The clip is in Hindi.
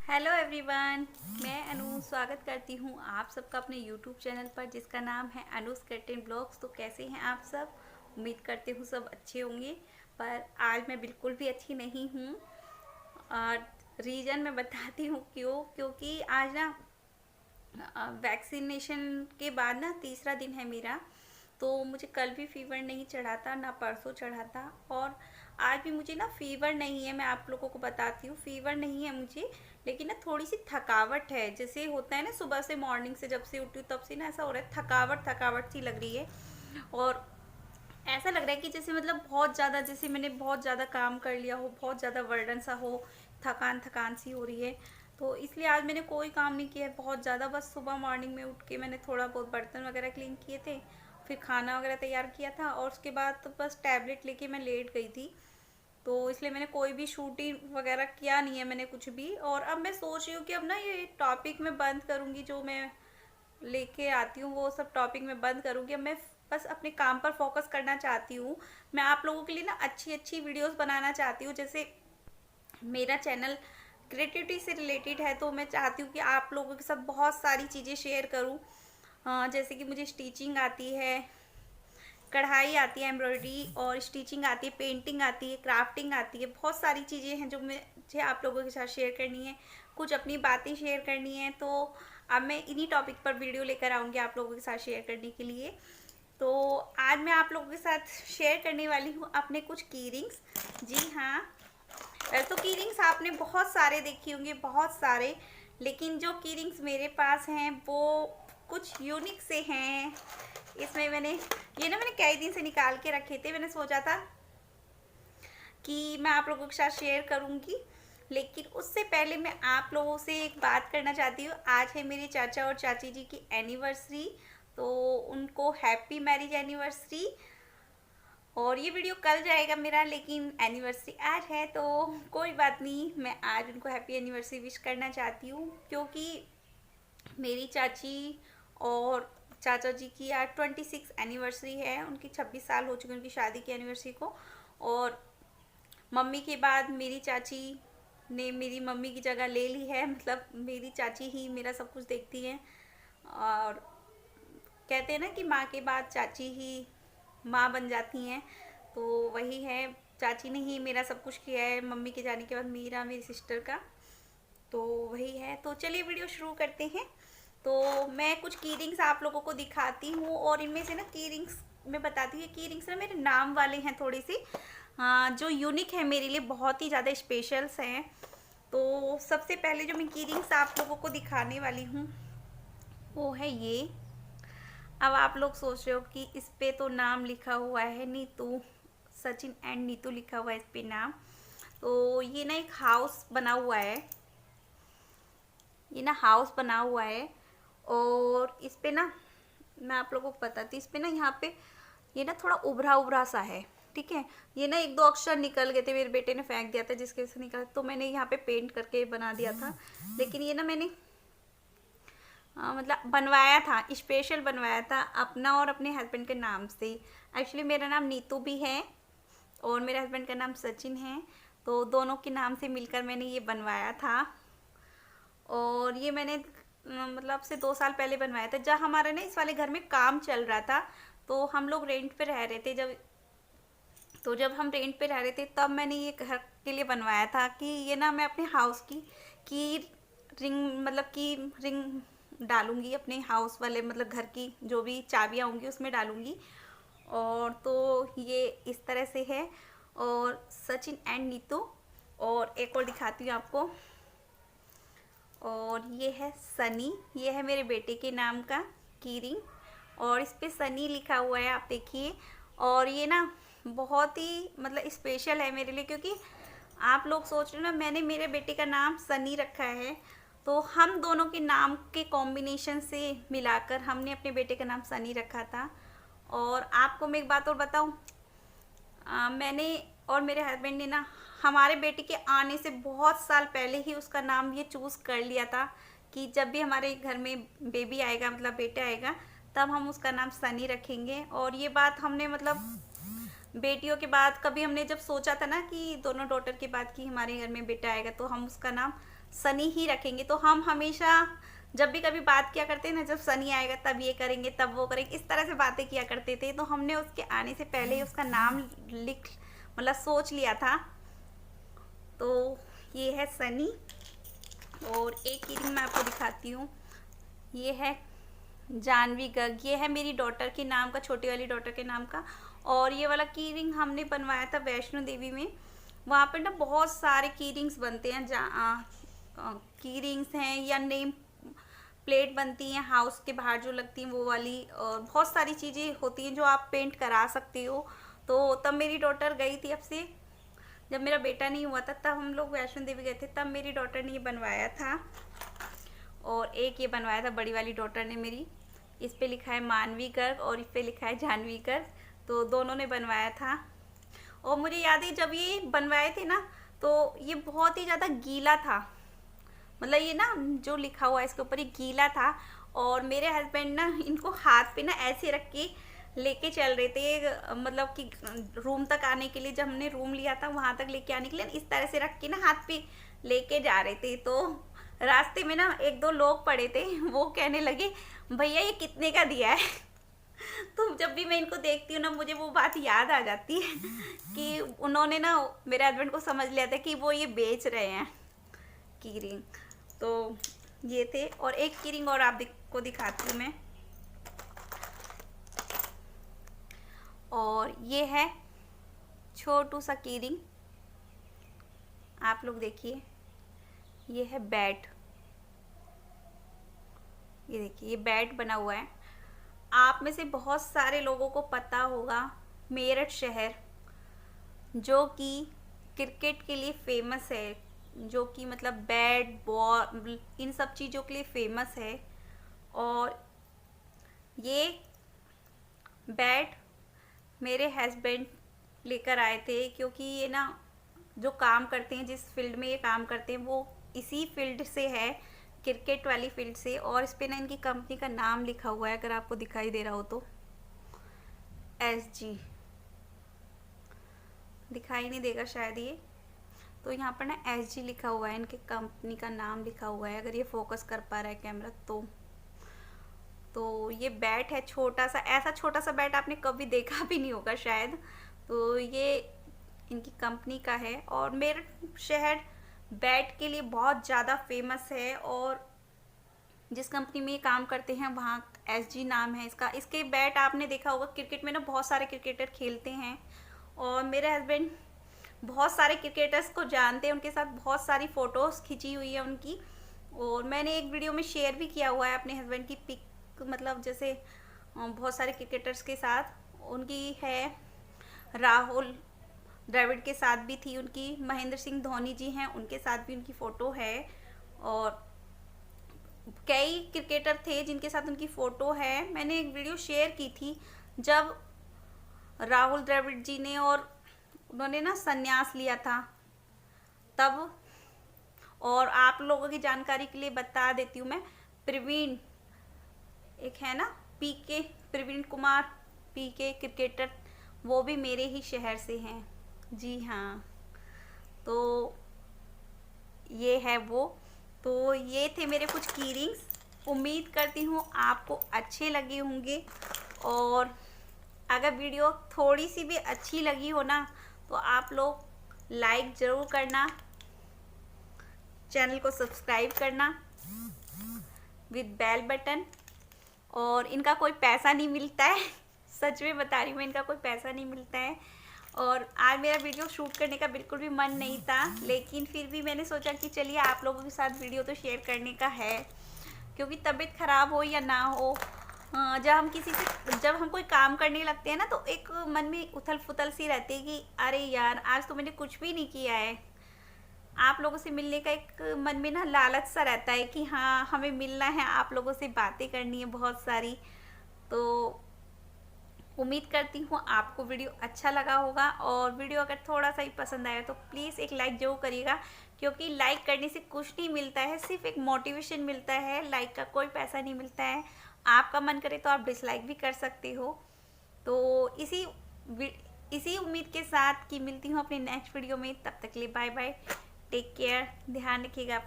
हेलो एवरीवन, मैं अनु स्वागत करती हूँ आप सबका अपने यूट्यूब चैनल पर जिसका नाम है अनुस कर्टेन ब्लॉग्स। तो कैसे हैं आप सब? उम्मीद करती हूँ सब अच्छे होंगे। पर आज मैं बिल्कुल भी अच्छी नहीं हूँ और रीज़न मैं बताती हूँ क्योंकि आज ना वैक्सीनेशन के बाद ना तीसरा दिन है मेरा। तो मुझे कल भी फीवर नहीं चढ़ा था, ना परसों चढ़ा था, और आज भी मुझे ना फीवर नहीं है। मैं आप लोगों को बताती हूँ, फीवर नहीं है मुझे, लेकिन ना थोड़ी सी थकावट है। जैसे होता है ना, सुबह से मॉर्निंग से जब से उठी हूँ तब से ना ऐसा हो रहा है, थकावट थकावट सी लग रही है। और ऐसा लग रहा है कि जैसे मतलब बहुत ज़्यादा, जैसे मैंने बहुत ज़्यादा काम कर लिया हो, बहुत ज़्यादा वर्डन सा हो, थकान थकान सी हो रही है। तो इसलिए आज मैंने कोई काम नहीं किया है बहुत ज़्यादा। बस सुबह मॉर्निंग में उठ के मैंने थोड़ा बहुत बर्तन वगैरह क्लीन किए थे, फिर खाना वगैरह तैयार किया था, और उसके बाद तो बस टैबलेट लेके मैं लेट गई थी। तो इसलिए मैंने कोई भी शूटिंग वगैरह किया नहीं है मैंने कुछ भी। और अब मैं सोच रही हूँ कि अब ना ये टॉपिक मैं बंद करूँगी, जो मैं लेके आती हूँ वो सब टॉपिक मैं बंद करूँगी। अब मैं बस अपने काम पर फोकस करना चाहती हूँ। मैं आप लोगों के लिए ना अच्छी अच्छी वीडियोस बनाना चाहती हूँ। जैसे मेरा चैनल क्रिएटिविटी से रिलेटेड है, तो मैं चाहती हूँ कि आप लोगों के साथ बहुत सारी चीज़ें शेयर करूँ। जैसे कि मुझे स्टिचिंग आती है, कढ़ाई आती है, एम्ब्रॉयडरी और स्टिचिंग आती है, पेंटिंग आती है, क्राफ्टिंग आती है। बहुत सारी चीज़ें हैं जो मुझे आप लोगों के साथ शेयर करनी है, कुछ अपनी बातें शेयर करनी है। तो अब मैं इन्हीं टॉपिक पर वीडियो लेकर आऊँगी आप लोगों के साथ शेयर करने के लिए। तो आज मैं आप लोगों के साथ शेयर करने वाली हूँ अपने कुछ की रिंग्स। जी हाँ, वैसे तो की रिंग्स आपने बहुत सारे देखे होंगे, बहुत सारे, लेकिन जो की रिंग्स मेरे पास हैं वो कुछ यूनिक से हैं। इसमें मैंने कई दिन से निकाल के रखे थे। मैंने सोचा था कि मैं आप लोगों के साथ शेयर करूंगी, लेकिन उससे पहले मैं आप लोगों से एक बात करना चाहती हूँ। आज है मेरे चाचा और चाची जी की एनिवर्सरी, तो उनको हैप्पी मैरिज एनिवर्सरी। और ये वीडियो कल जाएगा मेरा, लेकिन एनिवर्सरी आज है, तो कोई बात नहीं, मैं आज उनको हैप्पी एनिवर्सरी विश करना चाहती हूँ। क्योंकि मेरी चाची और चाचा जी की आज 26 एनिवर्सरी है, उनकी 26 साल हो चुके हैं उनकी शादी की एनिवर्सरी को। और मम्मी के बाद मेरी चाची ने मेरी मम्मी की जगह ले ली है, मतलब मेरी चाची ही मेरा सब कुछ देखती है। और कहते हैं ना कि माँ के बाद चाची ही माँ बन जाती हैं, तो वही है, चाची ने ही मेरा सब कुछ किया है मम्मी के जाने के बाद, मेरा मेरी सिस्टर का। तो वही है, तो चलिए वीडियो शुरू करते हैं। तो मैं कुछ की रिंग्स आप लोगों को दिखाती हूँ, और इनमें से ना की रिंग्स मैं बताती हूँ, की रिंग्स ना मेरे नाम वाले हैं थोड़ी सी, जो यूनिक है मेरे लिए, बहुत ही ज़्यादा स्पेशल्स हैं। तो सबसे पहले जो मैं की रिंग्स आप लोगों को दिखाने वाली हूँ वो है ये। अब आप लोग सोच रहे हो कि इस पे तो नाम लिखा हुआ है नीतू, सचिन एंड नीतू लिखा हुआ है इस पे नाम। तो ये ना एक हाउस बना हुआ है, ये ना हाउस बना हुआ है। और इस पे ना मैं आप लोगों को बताती हूँ, इस पे ना यहाँ पे ये ना थोड़ा उभरा उभरा सा है, ठीक है। ये ना एक दो अक्षर निकल गए थे, मेरे बेटे ने फेंक दिया था जिसके वजह से निकला, तो मैंने यहाँ पे पेंट करके बना दिया था। लेकिन ये ना मैंने मतलब बनवाया था, स्पेशल बनवाया था अपना और अपने हस्बैंड के नाम से। एक्चुअली मेरा नाम नीतू भी है और मेरे हस्बैंड का नाम सचिन है, तो दोनों के नाम से मिलकर मैंने ये बनवाया था। और ये मैंने मतलब से 2 साल पहले बनवाया था, जब हमारे ना इस वाले घर में काम चल रहा था। तो हम लोग रेंट पे रह रहे थे जब हम रेंट पे रह रहे थे तब मैंने ये घर के लिए बनवाया था कि ये ना मैं अपने हाउस की रिंग, मतलब की रिंग डालूंगी अपने हाउस वाले, मतलब घर की जो भी चाबियाँ होंगी उसमें डालूंगी। और तो ये इस तरह से है। और सचिन एंड नीतू, और एक और दिखाती हूँ आपको। और ये है सनी, ये है मेरे बेटे के नाम का की रिंग, और इस पे सनी लिखा हुआ है, आप देखिए। और ये ना बहुत ही मतलब स्पेशल है मेरे लिए, क्योंकि आप लोग सोच रहे हो ना, मैंने मेरे बेटे का नाम सनी रखा है, तो हम दोनों के नाम के कॉम्बिनेशन से मिलाकर हमने अपने बेटे का नाम सनी रखा था। और आपको मैं एक बात और बताऊं, मैंने और मेरे हस्बैंड ने ना हमारे बेटे के आने से बहुत साल पहले ही उसका नाम ये चूज़ कर लिया था कि जब भी हमारे घर में बेबी आएगा, मतलब बेटा आएगा, तब हम उसका नाम सनी रखेंगे। और ये बात हमने मतलब बेटियों के बाद कभी हमने जब सोचा था ना कि दोनों डॉटर के बाद कि हमारे घर में बेटा आएगा, तो हम उसका नाम सनी ही रखेंगे। तो हम हमेशा जब भी कभी बात किया करते हैं ना, जब सनी आएगा तब ये करेंगे, तब वो करेंगे, इस तरह से बातें किया करते थे। तो हमने उसके आने से पहले ही उसका नाम लिख मतलब सोच लिया था। तो ये है सनी। और एक ईयरिंग मैं आपको दिखाती हूँ, ये है जानवी गर्ग। ये है मेरी डॉटर के नाम का, छोटी वाली डॉटर के नाम का। और ये वाला की रिंग हमने बनवाया था वैष्णो देवी में। वहाँ पर ना बहुत सारे की रिंग्स बनते हैं, की रिंग्स हैं या नेम प्लेट बनती हैं हाउस के बाहर जो लगती हैं वो वाली, और बहुत सारी चीज़ें होती हैं जो आप पेंट करा सकते हो। तो तब मेरी डॉटर गई थी, अब से जब मेरा बेटा नहीं हुआ था तब हम लोग वैष्णो देवी गए थे, तब मेरी डॉटर ने ये बनवाया था। और एक ये बनवाया था बड़ी वाली डॉटर ने मेरी, इस पे लिखा है मानवी गर्ग और इस पे लिखा है जानवी गर्ग। तो दोनों ने बनवाया था। और मुझे याद है जब ये बनवाए थे ना, तो ये बहुत ही ज़्यादा गीला था, मतलब ये ना जो लिखा हुआ है इसके ऊपर ये गीला था। और मेरे हस्बैंड ना इनको हाथ पे ना ऐसे रख के लेके चल रहे थे, मतलब कि रूम तक आने के लिए, जब हमने रूम लिया था वहाँ तक लेके आने के लिए इस तरह से रख के ना हाथ पे लेके जा रहे थे। तो रास्ते में ना एक दो लोग पड़े थे, वो कहने लगे भैया ये कितने का दिया है। तो जब भी मैं इनको देखती हूँ ना, मुझे वो बात याद आ जाती है कि उन्होंने ना मेरे हस्बैंड को समझ लिया था कि वो ये बेच रहे हैं की रिंग। तो ये थे। और एक की रिंग और आपको दिखाती हूँ मैं, और ये है छोटू सा की रिंग। आप लोग देखिए, ये है बैट, ये देखिए ये बैट बना हुआ है। आप में से बहुत सारे लोगों को पता होगा मेरठ शहर जो कि क्रिकेट के लिए फेमस है, जो कि मतलब बैट बॉल इन सब चीज़ों के लिए फेमस है। और ये बैट मेरे हस्बैंड लेकर आए थे, क्योंकि ये ना जो काम करते हैं, जिस फील्ड में ये काम करते हैं वो इसी फील्ड से है, क्रिकेट वाली फील्ड से। और इस पे ना इनकी कंपनी का नाम लिखा हुआ है, अगर आपको दिखाई दे रहा हो तो, SG दिखाई नहीं देगा शायद ये, तो यहाँ पर ना SG लिखा हुआ है, इनके कंपनी का नाम लिखा हुआ है, अगर ये फोकस कर पा रहा है कैमरा तो ये बैट है छोटा सा, ऐसा छोटा सा बैट आपने कभी देखा भी नहीं होगा शायद। तो ये इनकी कंपनी का है। और मेरठ शहर बैट के लिए बहुत ज़्यादा फेमस है। और जिस कंपनी में ये काम करते हैं वहाँ SG नाम है इसका। इसके बैट आपने देखा होगा, क्रिकेट में ना बहुत सारे क्रिकेटर खेलते हैं, और मेरे हस्बैंड बहुत सारे क्रिकेटर्स को जानते हैं, उनके साथ बहुत सारी फ़ोटोज़ खिंची हुई है उनकी। और मैंने एक वीडियो में शेयर भी किया हुआ है अपने हस्बैंड की पिक, मतलब जैसे बहुत सारे क्रिकेटर्स के साथ उनकी है। राहुल द्रविड़ के साथ भी थी उनकी, महेंद्र सिंह धोनी जी हैं उनके साथ भी उनकी फ़ोटो है। और कई क्रिकेटर थे जिनके साथ उनकी फ़ोटो है। मैंने एक वीडियो शेयर की थी जब राहुल द्रविड़ जी ने और उन्होंने ना संन्यास लिया था तब। और आप लोगों की जानकारी के लिए बता देती हूँ मैं, प्रवीण एक है ना PK, Praveen Kumar PK cricketer, वो भी मेरे ही शहर से हैं। जी हाँ, तो ये है वो। तो ये थे मेरे कुछ की रिंग्स, उम्मीद करती हूँ आपको अच्छे लगे होंगे। और अगर वीडियो थोड़ी सी भी अच्छी लगी हो ना, तो आप लोग लाइक ज़रूर करना, चैनल को सब्सक्राइब करना विद बेल बटन। और इनका कोई पैसा नहीं मिलता है, सच में बता रही हूँ मैं, इनका कोई पैसा नहीं मिलता है। और आज मेरा वीडियो शूट करने का बिल्कुल भी मन नहीं था, लेकिन फिर भी मैंने सोचा कि चलिए आप लोगों के साथ वीडियो तो शेयर करने का है, क्योंकि तबीयत ख़राब हो या ना हो, जब हम कोई काम करने लगते हैं ना, तो एक मन में उथल पुथल सी रहती है कि अरे यार आज तो मैंने कुछ भी नहीं किया है। आप लोगों से मिलने का एक मन में ना लालच सा रहता है कि हाँ हमें मिलना है, आप लोगों से बातें करनी है बहुत सारी। तो उम्मीद करती हूँ आपको वीडियो अच्छा लगा होगा। और वीडियो अगर थोड़ा सा ही पसंद आया तो प्लीज़ एक लाइक ज़रूर करिएगा, क्योंकि लाइक करने से कुछ नहीं मिलता है, सिर्फ एक मोटिवेशन मिलता है, लाइक का कोई पैसा नहीं मिलता है। आपका मन करे तो आप डिसलाइक भी कर सकते हो। तो इसी उम्मीद के साथ कि मिलती हूँ अपने नेक्स्ट वीडियो में, तब तक के लिए बाय बाय, टेक केयर, ध्यान रखिएगा अपना।